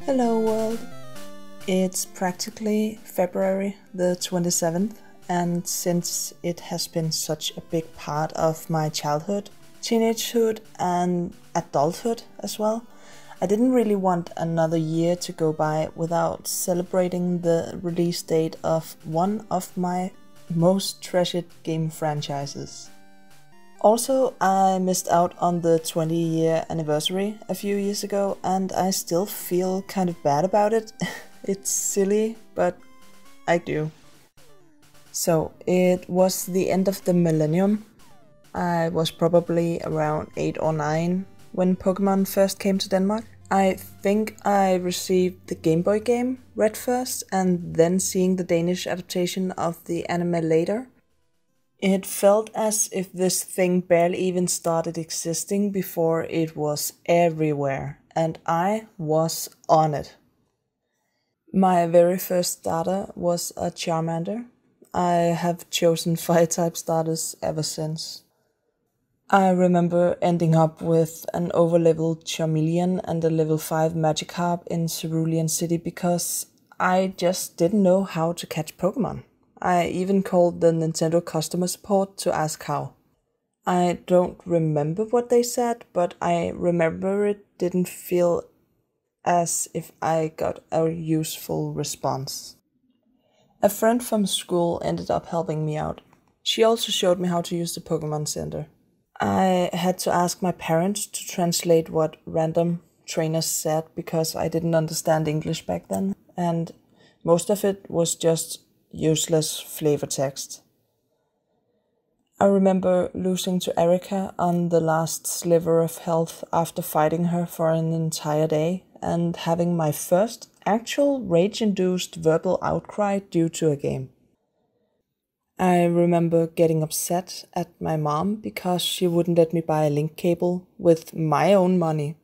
Hello world! It's practically February the 27th, and since it has been such a big part of my childhood, teenagehood and adulthood as well, I didn't really want another year to go by without celebrating the release date of one of my most treasured game franchises. Also, I missed out on the 20-year anniversary a few years ago, and I still feel kind of bad about it. It's silly, but I do. So, it was the end of the millennium. I was probably around 8 or 9 when Pokemon first came to Denmark. I think I received the Game Boy game, Red first, and then seeing the Danish adaptation of the anime later. It felt as if this thing barely even started existing before it was everywhere, and I was on it. My very first starter was a Charmander. I have chosen Fire-type starters ever since. I remember ending up with an over-leveled Charmeleon and a level 5 Magikarp in Cerulean City because I just didn't know how to catch Pokemon. I even called the Nintendo customer support to ask how. I don't remember what they said, but I remember it didn't feel as if I got a useful response. A friend from school ended up helping me out. She also showed me how to use the Pokemon Center. I had to ask my parents to translate what random trainers said because I didn't understand English back then, and most of it was just useless flavor text. I remember losing to Erika on the last sliver of health after fighting her for an entire day and having my first actual rage-induced verbal outcry due to a game. I remember getting upset at my mom because she wouldn't let me buy a link cable with my own money,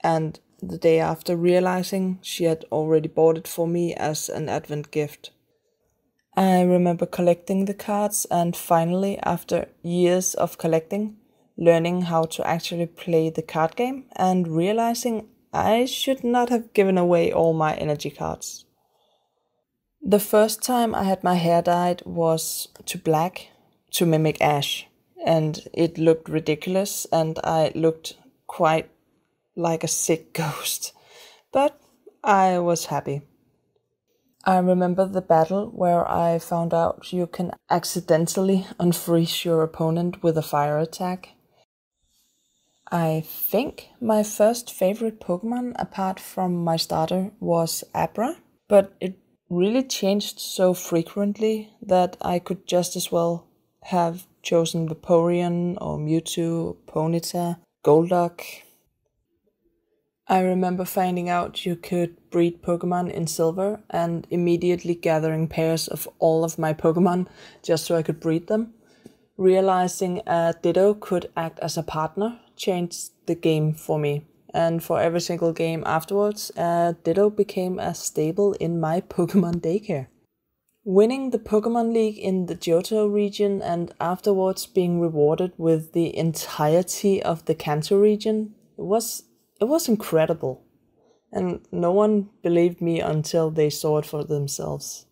and the day after realizing she had already bought it for me as an advent gift. I remember collecting the cards and finally, after years of collecting, learning how to actually play the card game and realizing I should not have given away all my energy cards. The first time I had my hair dyed was to black to mimic Ash, and it looked ridiculous and I looked quite like a sick ghost, but I was happy. I remember the battle where I found out you can accidentally unfreeze your opponent with a fire attack. I think my first favorite Pokemon apart from my starter was Abra, but it really changed so frequently that I could just as well have chosen Vaporeon or Mewtwo, Ponyta, Golduck. I remember finding out you could breed Pokemon in Silver and immediately gathering pairs of all of my Pokemon just so I could breed them. Realizing a Ditto could act as a partner changed the game for me, and for every single game afterwards, a Ditto became a staple in my Pokemon daycare. Winning the Pokemon League in the Johto region and afterwards being rewarded with the entirety of the Kanto region was incredible, and no one believed me until they saw it for themselves.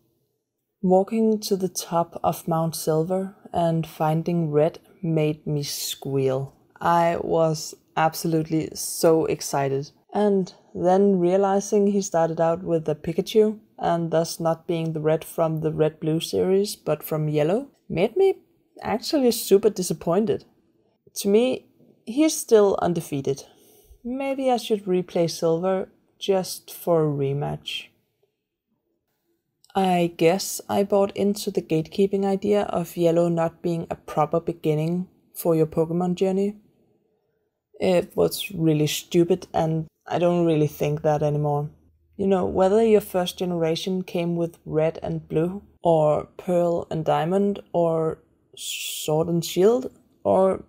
Walking to the top of Mount Silver and finding Red made me squeal. I was absolutely so excited, and then realizing he started out with a Pikachu, and thus not being the Red from the Red-Blue series, but from Yellow, made me actually super disappointed. To me, he's still undefeated. Maybe I should replay Silver just for a rematch. I guess I bought into the gatekeeping idea of Yellow not being a proper beginning for your Pokemon journey. It was really stupid, and I don't really think that anymore. You know, whether your first generation came with Red and Blue, or Pearl and Diamond, or Sword and Shield, or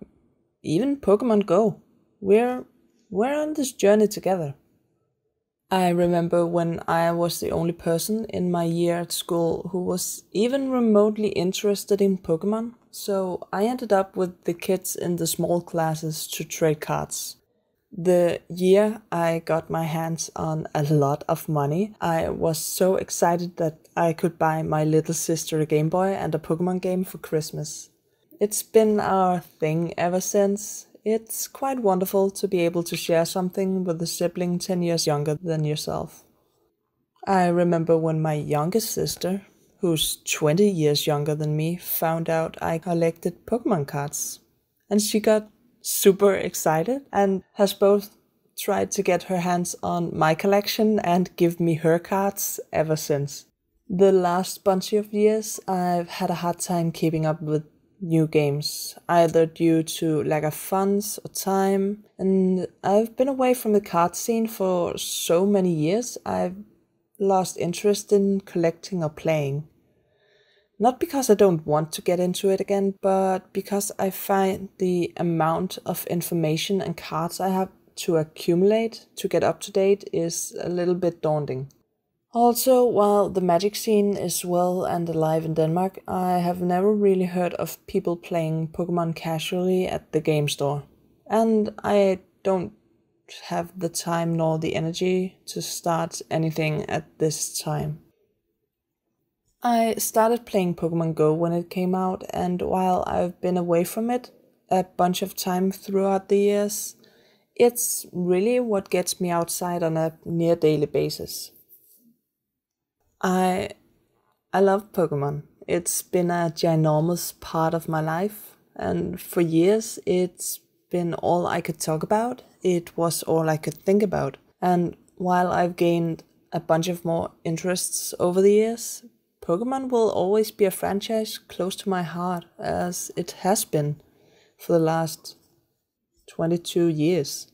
even Pokemon Go, we're on this journey together. I remember when I was the only person in my year at school who was even remotely interested in Pokemon, so I ended up with the kids in the small classes to trade cards. The year I got my hands on a lot of money, I was so excited that I could buy my little sister a Game Boy and a Pokemon game for Christmas. It's been our thing ever since. It's quite wonderful to be able to share something with a sibling 10 years younger than yourself. I remember when my youngest sister, who's 20 years younger than me, found out I collected Pokemon cards. And she got super excited and has both tried to get her hands on my collection and give me her cards ever since. The last bunch of years, I've had a hard time keeping up with new games, either due to lack of funds or time, and I've been away from the card scene for so many years, I've lost interest in collecting or playing. Not because I don't want to get into it again, but because I find the amount of information and cards I have to accumulate to get up to date is a little bit daunting. Also, while the Magic scene is well and alive in Denmark, I have never really heard of people playing Pokemon casually at the game store. And I don't have the time nor the energy to start anything at this time. I started playing Pokemon Go when it came out, and while I've been away from it a bunch of time throughout the years, it's really what gets me outside on a near daily basis. I love Pokemon. It's been a ginormous part of my life, and for years it's been all I could talk about. It was all I could think about. And while I've gained a bunch of more interests over the years, Pokemon will always be a franchise close to my heart, as it has been for the last 22 years.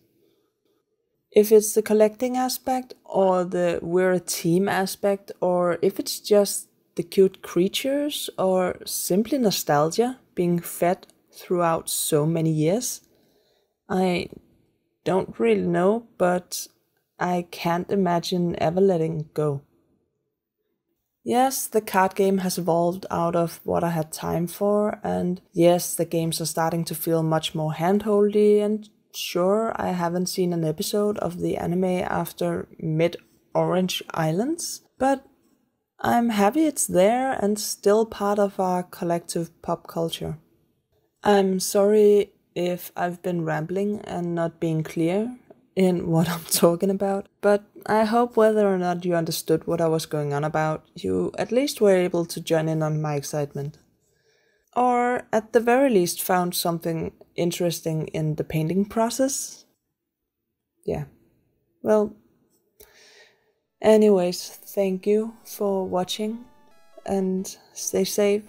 If it's the collecting aspect, or the we're a team aspect, or if it's just the cute creatures, or simply nostalgia being fed throughout so many years, I don't really know, but I can't imagine ever letting go. Yes, the card game has evolved out of what I had time for, and yes, the games are starting to feel much more handholdy, and sure, I haven't seen an episode of the anime after Mid-Orange Islands, but I'm happy it's there and still part of our collective pop culture. I'm sorry if I've been rambling and not being clear in what I'm talking about, but I hope whether or not you understood what I was going on about, you at least were able to join in on my excitement. Or at the very least found something interesting in the painting process. Yeah. Well, anyways, thank you for watching and stay safe.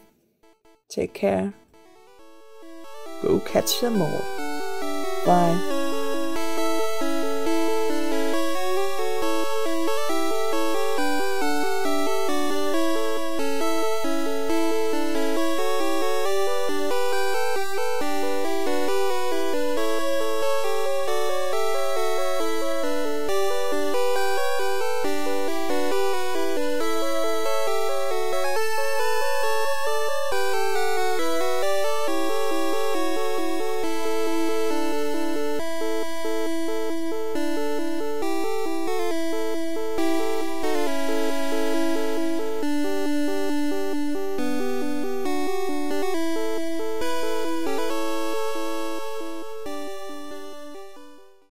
Take care. Go catch them all. Bye.